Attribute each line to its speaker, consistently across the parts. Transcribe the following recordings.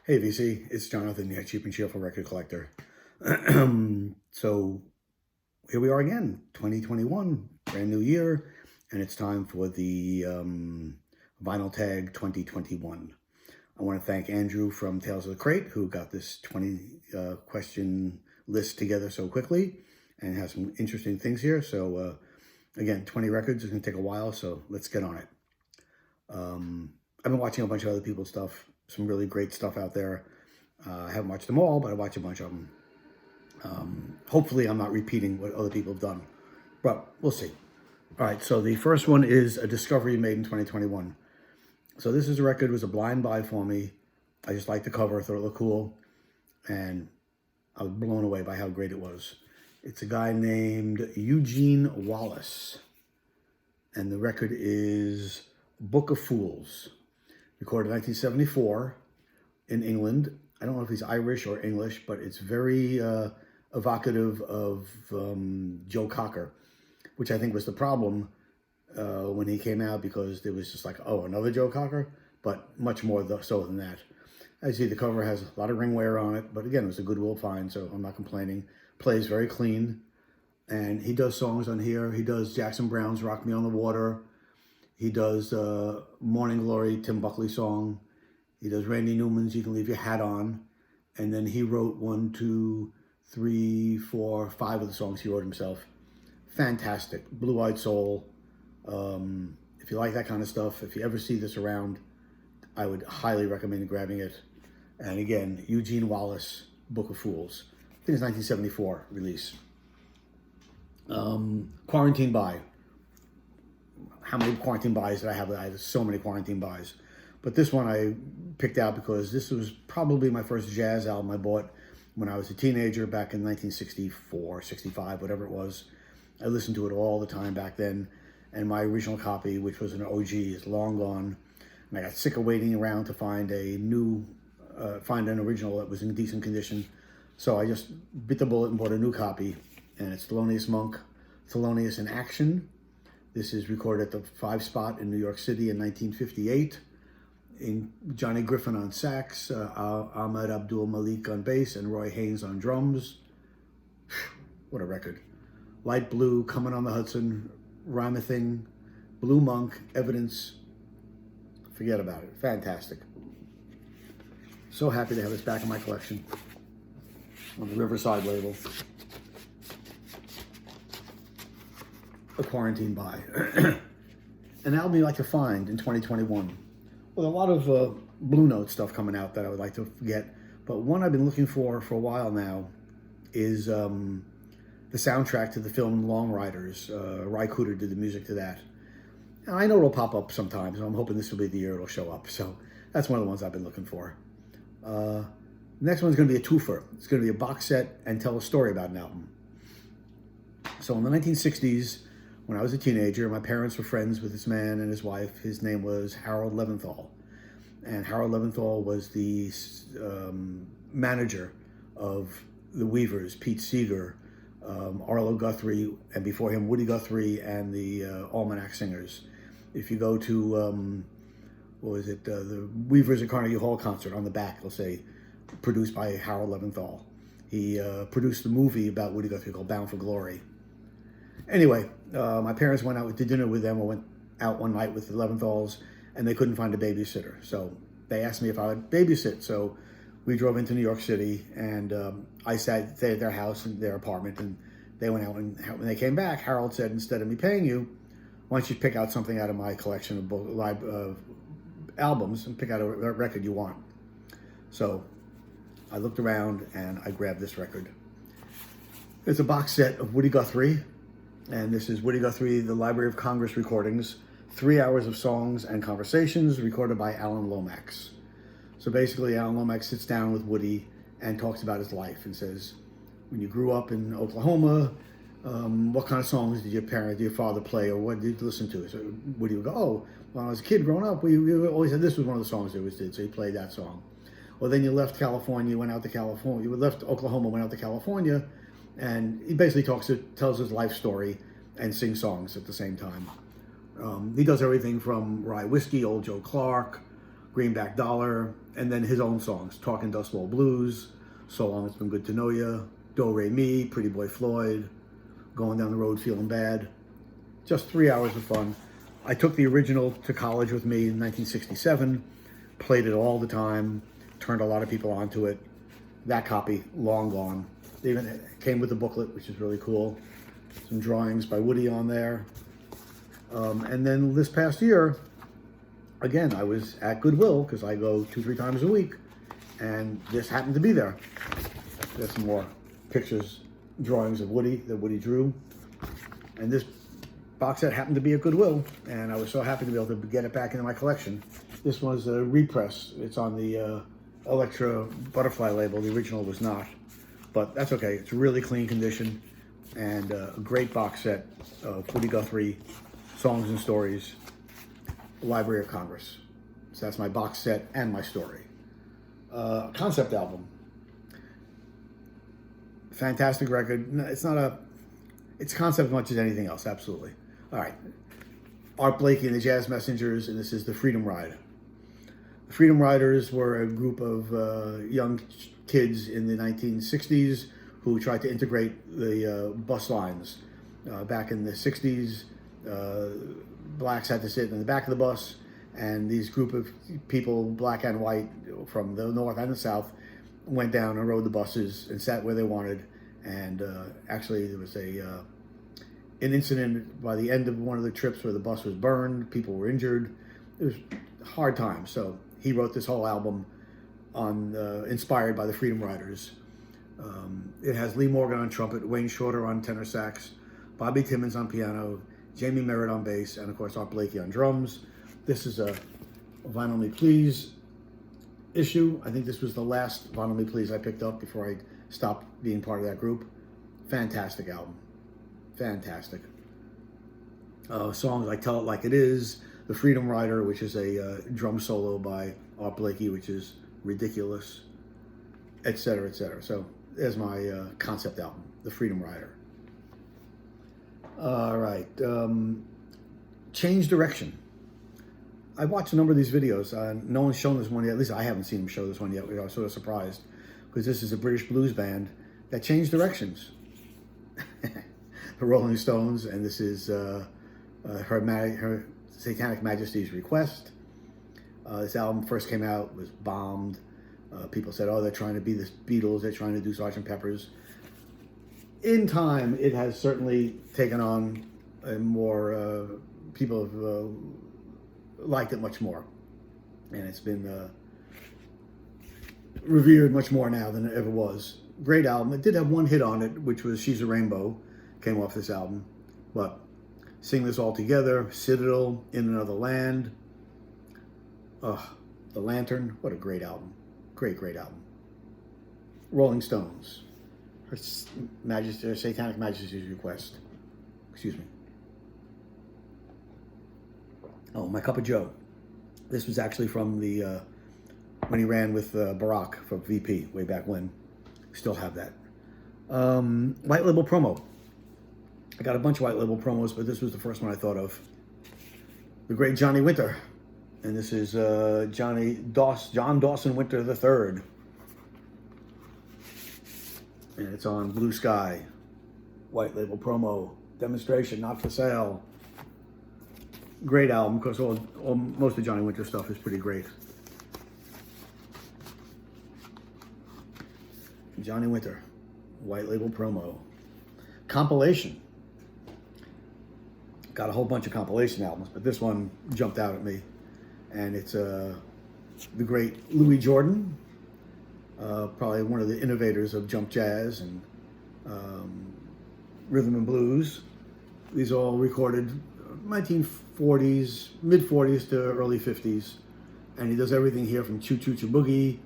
Speaker 1: Hey VC, it's Jonathan, your cheap and cheerful record collector. So here we are again, 2021, brand new year, and it's time for the Vinyl Tag 2021. I want to thank Andrew from Tales of the Crate, who got this 20 question list together so quickly and has some interesting things here. So again, 20 records is going to take a while, so let's get on it. I've been watching a bunch of other people's stuff, some really great stuff out there. I haven't watched them all, but I watch a bunch of them. Hopefully I'm not repeating what other people have done, but we'll see. All right, so the first one is a discovery made in 2021. So this is a record, it was a blind buy for me. I just liked the cover, thought it looked cool, and I was blown away by how great it was. It's a guy named Eugene Wallace, and the record is Book of Fools, recorded in 1974 in England. I don't know if he's Irish or English, but it's very evocative of Joe Cocker, which I think was the problem when he came out, because there was just like, oh, another Joe Cocker, but much more so than that. As you see, the cover has a lot of ring wear on it, but again, it was a Goodwill find, so I'm not complaining. Plays very clean, and he does songs on here. He does Jackson Brown's Rock Me on the Water. He does Morning Glory, Tim Buckley song. He does Randy Newman's You Can Leave Your Hat On. And then he wrote 1, 2, 3, 4, 5 of the songs he wrote himself. Fantastic. Blue-Eyed Soul. If you like that kind of stuff, if you ever see this around, I would highly recommend grabbing it. And again, Eugene Wallace, Book of Fools. I think it's 1974 release. Quarantine Buy. How many quarantine buys did I have? I had so many quarantine buys. But this one I picked out because this was probably my first jazz album I bought when I was a teenager back in 1964, 65, whatever it was. I listened to it all the time back then. And my original copy, which was an OG, is long gone. And I got sick of waiting around to find an original that was in decent condition. So I just bit the bullet and bought a new copy. And it's Thelonious Monk, Thelonious in Action. This is recorded at the 5 Spot in New York City in 1958. In Johnny Griffin on sax, Ahmed Abdul Malik on bass, and Roy Haynes on drums. What a record. Light Blue, Coming on the Hudson, Rhyme a Thing, Blue Monk, Evidence. Forget about it. Fantastic. So happy to have this back in my collection on the Riverside label. A quarantine buy. An album you like to find in 2021. With a lot of Blue Note stuff coming out that I would like to get. But one I've been looking for a while now is the soundtrack to the film Long Riders. Ry Cooder did the music to that. And I know it'll pop up sometimes, and I'm hoping this will be the year it'll show up. So that's one of the ones I've been looking for. Next one's going to be a twofer. It's going to be a box set and tell a story about an album. So in the 1960s, when I was a teenager, my parents were friends with this man and his wife. His name was Harold Leventhal. And Harold Leventhal was the manager of the Weavers, Pete Seeger, Arlo Guthrie, and before him, Woody Guthrie and the Almanac Singers. If you go to, the Weavers at Carnegie Hall concert, on the back, it'll say, produced by Harold Leventhal. He produced the movie about Woody Guthrie called Bound for Glory. Anyway, my parents went out to dinner with them. I went out one night with the Leventhals, and they couldn't find a babysitter. So they asked me if I would babysit. So we drove into New York City, and I stayed at their house, in their apartment, and they went out. And when they came back, Harold said, instead of me paying you, why don't you pick out something out of my collection of albums and pick out a record you want. So I looked around, and I grabbed this record. It's a box set of Woody Guthrie. And this is Woody Guthrie, the Library of Congress recordings, 3 hours of songs and conversations recorded by Alan Lomax. So basically, Alan Lomax sits down with Woody and talks about his life and says, when you grew up in Oklahoma, what kind of songs did your father play, or what did you listen to? So Woody would go, oh, when I was a kid growing up, we always had, this was one of the songs they always did, so he played that song. Well, then you left California, went out to California, you left Oklahoma, went out to California, and he basically tells his life story and sings songs at the same time. He does everything from Rye Whiskey, Old Joe Clark, Greenback Dollar, and then his own songs, Talking Dust Bowl Blues, So Long It's Been Good to Know Ya, Do Re Mi, Pretty Boy Floyd, Going Down the Road Feeling Bad. Just 3 hours of fun. I took the original to college with me in 1967, played it all the time, turned a lot of people onto it. That copy, long gone. It even came with the booklet, which is really cool. Some drawings by Woody on there. And then this past year, again, I was at Goodwill, because I go 2-3 times a week, and this happened to be there. There's some more pictures, drawings of Woody that Woody drew. And this box set happened to be at Goodwill, and I was so happy to be able to get it back into my collection. This was a repress. It's on the Electra Butterfly label. The original was not, but that's okay. It's really clean condition, and a great box set of Woody Guthrie songs and stories, Library of Congress. So that's my box set and my story. Concept album. Fantastic record. It's not a, it's concept as much as anything else, absolutely. All right. Art Blakey and the Jazz Messengers, and this is the Freedom Ride. The Freedom Riders were a group of young kids in the 1960s who tried to integrate the bus lines. Back in the 60s, blacks had to sit in the back of the bus, and these group of people, black and white, from the north and the south, went down and rode the buses and sat where they wanted. And actually, there was an incident by the end of one of the trips where the bus was burned. People were injured. It was a hard time. So he wrote this whole album on inspired by the Freedom Riders. It has Lee Morgan on trumpet, Wayne Shorter on tenor sax, Bobby Timmons on piano, Jamie Merritt on bass, and of course Art Blakey on drums. This is a Vinyl Me Please issue. I think this was the last Vinyl Me Please I picked up before I stopped being part of that group. Fantastic album. Fantastic. Songs like Tell It Like It Is, The Freedom Rider, which is a drum solo by Art Blakey, which is ridiculous, etc., etc. So there's my concept album, The Freedom Rider. All right. Change Direction. I watched a number of these videos. No one's shown this one yet. At least I haven't seen them show this one yet. I was sort of surprised because this is a British blues band that changed directions. The Rolling Stones, and this is Her Satanic Majesty's Request. This album first came out, was bombed. People said, oh, they're trying to be the Beatles, they're trying to do Sgt. Pepper's. In time, it has certainly taken on a more, people have liked it much more. And it's been revered much more now than it ever was. Great album. It did have one hit on it, which was She's a Rainbow, came off this album. But Sing This All Together, Citadel, In Another Land, The Lantern, what a great album. Great, great album. Rolling Stones, Her Satanic Majesty's Request. Excuse me. Oh, My Cup of Joe. This was actually from the, when he ran with Barack for VP way back when. Still have that. White Label Promo. I got a bunch of White Label promos, but this was the first one I thought of. The great Johnny Winter. And this is John Dawson Winter III. And it's on Blue Sky. White Label promo. Demonstration, not for sale. Great album, because most of Johnny Winter stuff is pretty great. Johnny Winter. White Label promo. Compilation. Got a whole bunch of compilation albums, but this one jumped out at me. And it's the great Louis Jordan, probably one of the innovators of jump jazz and rhythm and blues. These are all recorded 1940s, mid-40s to early 50s. And he does everything here from Choo Choo Choo Boogie,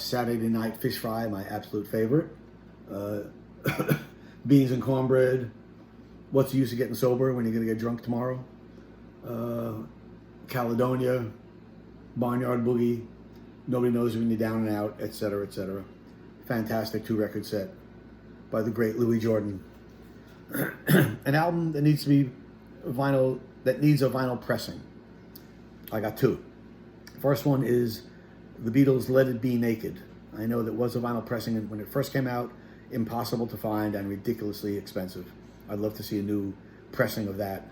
Speaker 1: Saturday Night Fish Fry, my absolute favorite, Beans and Cornbread, What's the Use of Getting Sober When You're Going to Get Drunk Tomorrow, Caledonia, Barnyard Boogie, Nobody Knows When You're Down and Out, etc., etc. Fantastic 2-record set by the great Louis Jordan. An album that needs to be vinyl, that needs a vinyl pressing. I got 2. First one is the Beatles' Let It Be Naked. I know that was a vinyl pressing when it first came out, impossible to find and ridiculously expensive. I'd love to see a new pressing of that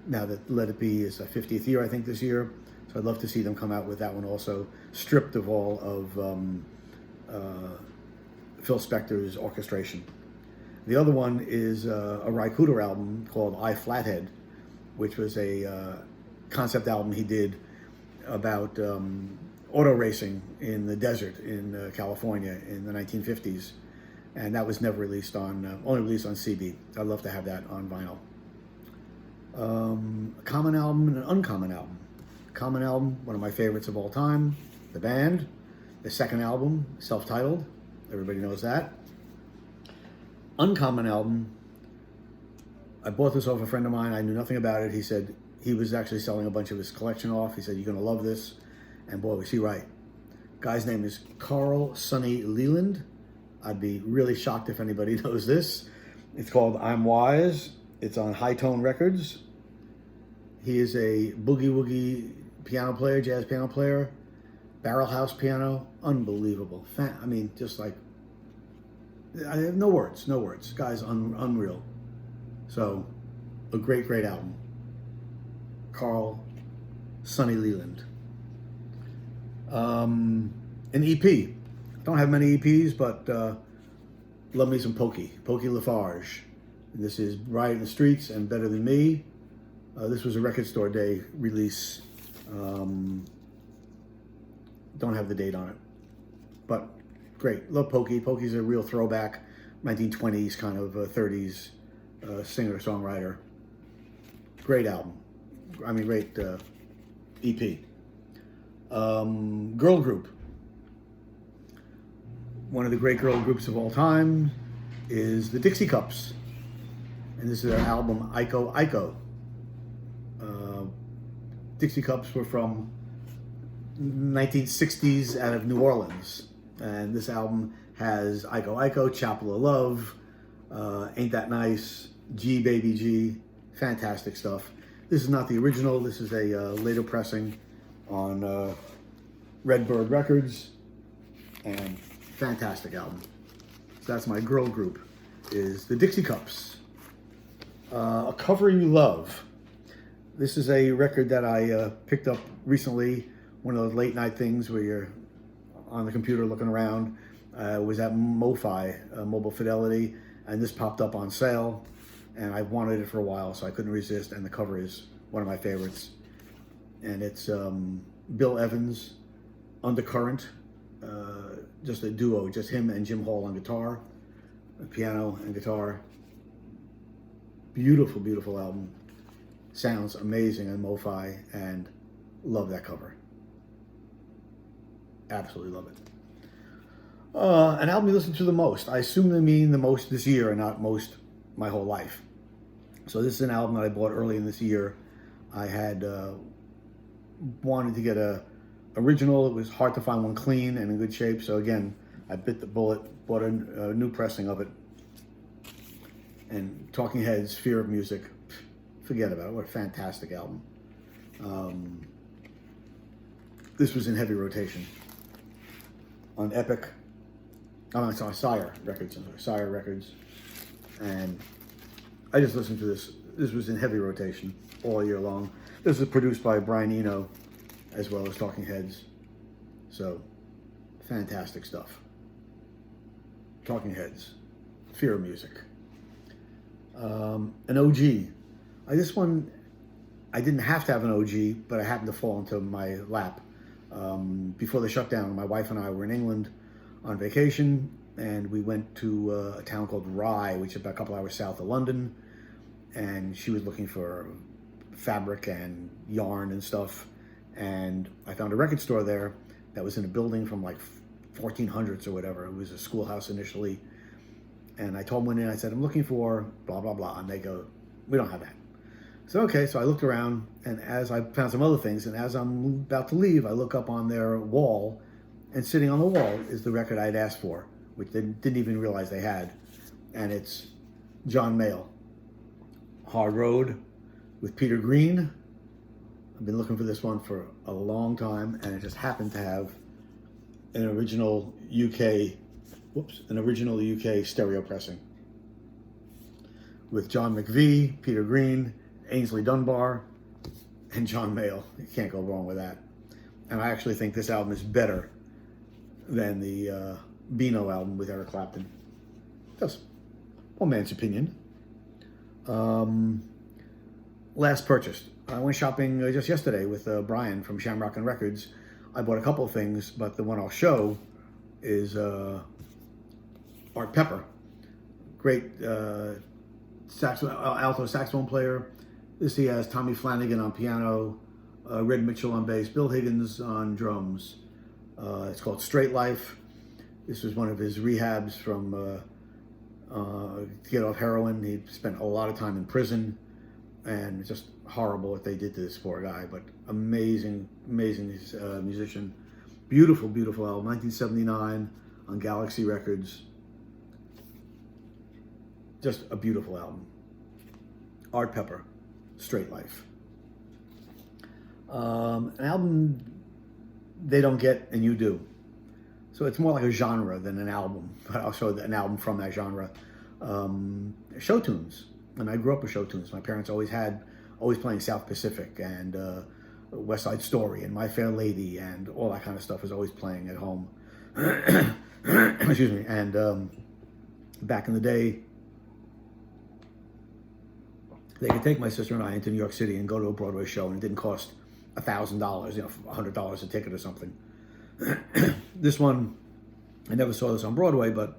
Speaker 1: now that Let It Be is a 50th year, I think, this year. So I'd love to see them come out with that one also, stripped of all of Phil Spector's orchestration. The other one is a Ry Cooder album called I Flathead, which was a concept album he did about auto racing in the desert in California in the 1950s. And that was never released on, only released on CD. I'd love to have that on vinyl. A common album and an uncommon album. Common album, one of my favorites of all time, The Band. The second album, self-titled, everybody knows that. Uncommon album, I bought this off a friend of mine. I knew nothing about it. He said he was actually selling a bunch of his collection off. He said, you're going to love this. And boy, was he right. Guy's name is Carl Sonny Leland. I'd be really shocked if anybody knows this. It's called I'm Wise. It's on High Tone Records. He is a boogie-woogie piano player, jazz piano player, barrel house piano, unbelievable. I mean, just like, I have no words. This guy's unreal. So, a great, great album. Carl Sonny Leland. An EP. Don't have many EPs, but love me some Pokey Lafarge. And this is Ride in the Streets and Better Than Me. This was a Record Store Day release. Don't have the date on it, but great. Love Pokey. Pokey's a real throwback, 1920s kind of 30s singer-songwriter. Great album. I mean, great EP. Girl group. One of the great girl groups of all time is the Dixie Cups. And this is their album, Iko Iko. Dixie Cups were from 1960s out of New Orleans. And this album has Iko Iko, Chapel of Love, Ain't That Nice, G Baby G. Fantastic stuff. This is not the original. This is a later pressing on Redbird Records. And fantastic album. So that's my girl group, is the Dixie Cups. A Cover You Love. This is a record that I picked up recently, one of those late night things where you're on the computer looking around. It was at MoFi, Mobile Fidelity, and this popped up on sale, and I wanted it for a while, so I couldn't resist, and the cover is one of my favorites. And it's Bill Evans, Undercurrent, just a duo, just him and Jim Hall on guitar, piano and guitar. Beautiful, beautiful album. Sounds amazing on MoFi, and love that cover. Absolutely love it. An album you listen to the most. I assume they mean the most this year and not most my whole life. So this is an album that I bought early in this year. I had wanted to get a original. It was hard to find one clean and in good shape. So again, I bit the bullet, bought a new pressing of it. And Talking Heads, Fear of Music, forget about it. What a fantastic album. This was in heavy rotation on Epic. Oh, it's on Sire Records. And I just listened to this. This was in heavy rotation all year long. This was produced by Brian Eno as well as Talking Heads. So, fantastic stuff. Talking Heads, Fear of Music. An OG. This one, I didn't have to have an OG, but I happened to fall into my lap. Before the shutdown, my wife and I were in England on vacation, and we went to a town called Rye, which is about a couple hours south of London, and she was looking for fabric and yarn and stuff, and I found a record store there that was in a building from like 1400s or whatever. It was a schoolhouse initially, and I told them one day, I said, I'm looking for blah, blah, blah, and they go, we don't have that. So, okay, so I looked around, and as I found some other things, and as I'm about to leave, I look up on their wall, and sitting on the wall is the record I'd asked for, which they didn't even realize they had, and it's John Mayall, Hard Road with Peter Green. I've been looking for this one for a long time, and it just happened to have an original UK stereo pressing with John McVie, Peter Green, Ainsley Dunbar, and John Mayall. You can't go wrong with that. And I actually think this album is better than the Beano album with Eric Clapton. That's one man's opinion. Last purchased. I went shopping just yesterday with Brian from Shamrock and Records. I bought a couple of things, but the one I'll show is Art Pepper. Great alto saxophone player. This he has Tommy Flanagan on piano, Red Mitchell on bass, Bill Higgins on drums. It's called Straight Life. This was one of his rehabs from to get off heroin. He spent a lot of time in prison, and it's just horrible what they did to this poor guy, but amazing musician. Beautiful album, 1979 on Galaxy Records. Just a beautiful album. Art Pepper, Straight Life. An album they don't get and you do. So it's more like a genre than an album, but I'll show an album from that genre. Show tunes, and I grew up with show tunes. My parents always playing South Pacific and West Side Story and My Fair Lady and all that kind of stuff was always playing at home. Excuse me. And back in the day, they could take my sister and I into New York City and go to a Broadway show, and it didn't cost $1,000, $100 a ticket or something. This one, I never saw this on Broadway, but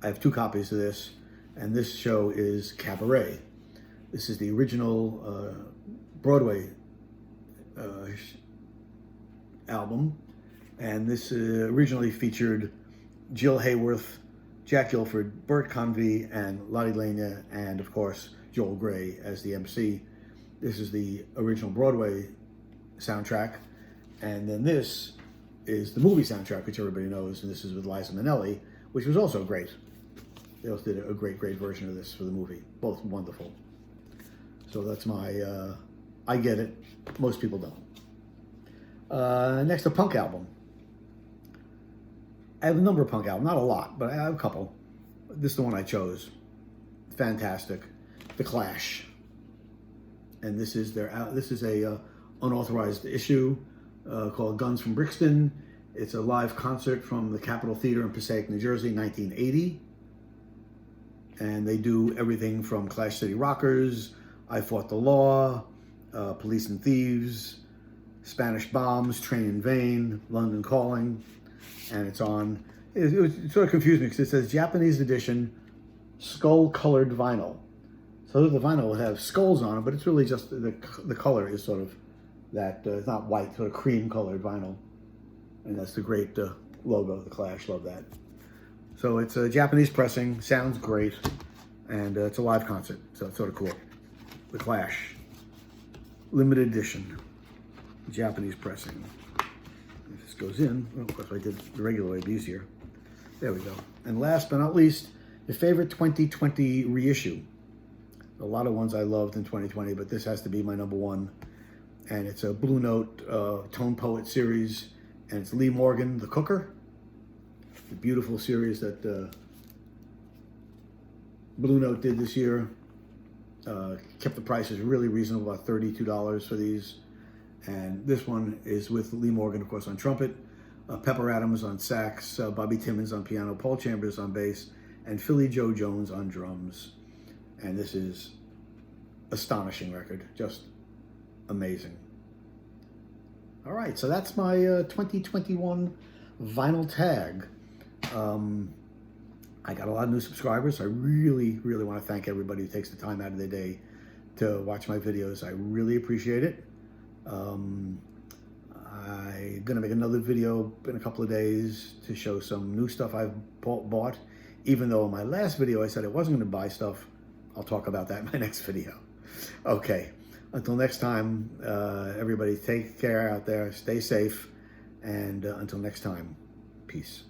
Speaker 1: I have 2 copies of this, and this show is Cabaret. This is the original Broadway album, and this originally featured Jill Hayworth, Jack Gilford, Bert Convy, and Lottie Lania, and of course Joel Grey as the MC. This is the original Broadway soundtrack, and then this is the movie soundtrack, which everybody knows, and this is with Liza Minnelli, which was also great. They also did a great version of this for the movie. Both wonderful. So that's my, I get it. Most people don't. Next, a punk album. I have a number of punk albums, not a lot, but I have a couple. This is the one I chose. Fantastic. The Clash. And this is a unauthorized issue called Guns from Brixton. It's a live concert from the Capitol Theater in Passaic, New Jersey, 1980. And they do everything from Clash City Rockers, I Fought the Law, Police and Thieves, Spanish Bombs, Train in Vain, London Calling, and it's on. It sort of confused me because it says Japanese edition, skull-colored vinyl. So the vinyl will have skulls on it, but it's really just the color is sort of that. It's not white, sort of cream-colored vinyl, and that's the great logo of the Clash. Love that. So it's a Japanese pressing, sounds great, and it's a live concert, so it's sort of cool. The Clash, limited edition, Japanese pressing. If this goes in, well, of course I did the regular way, it'd be easier. There we go. And last but not least, your favorite 2020 reissue. A lot of ones I loved in 2020, but this has to be my number one. And it's a Blue Note Tone Poet series, and it's Lee Morgan, The Cooker. The beautiful series that Blue Note did this year. Kept the prices really reasonable, about $32 for these. And this one is with Lee Morgan, of course, on trumpet, Pepper Adams on sax, Bobby Timmons on piano, Paul Chambers on bass, and Philly Joe Jones on drums. And this is astonishing record, just amazing. All right, so that's my 2021 vinyl tag. I got a lot of new subscribers. I really want to thank everybody who takes the time out of their day to watch my videos. I really appreciate it. I'm going to make another video in a couple of days to show some new stuff I've bought. Even though in my last video I said I wasn't going to buy stuff, I'll talk about that in my next video. Okay, until next time, everybody take care out there, stay safe, and until next time, peace.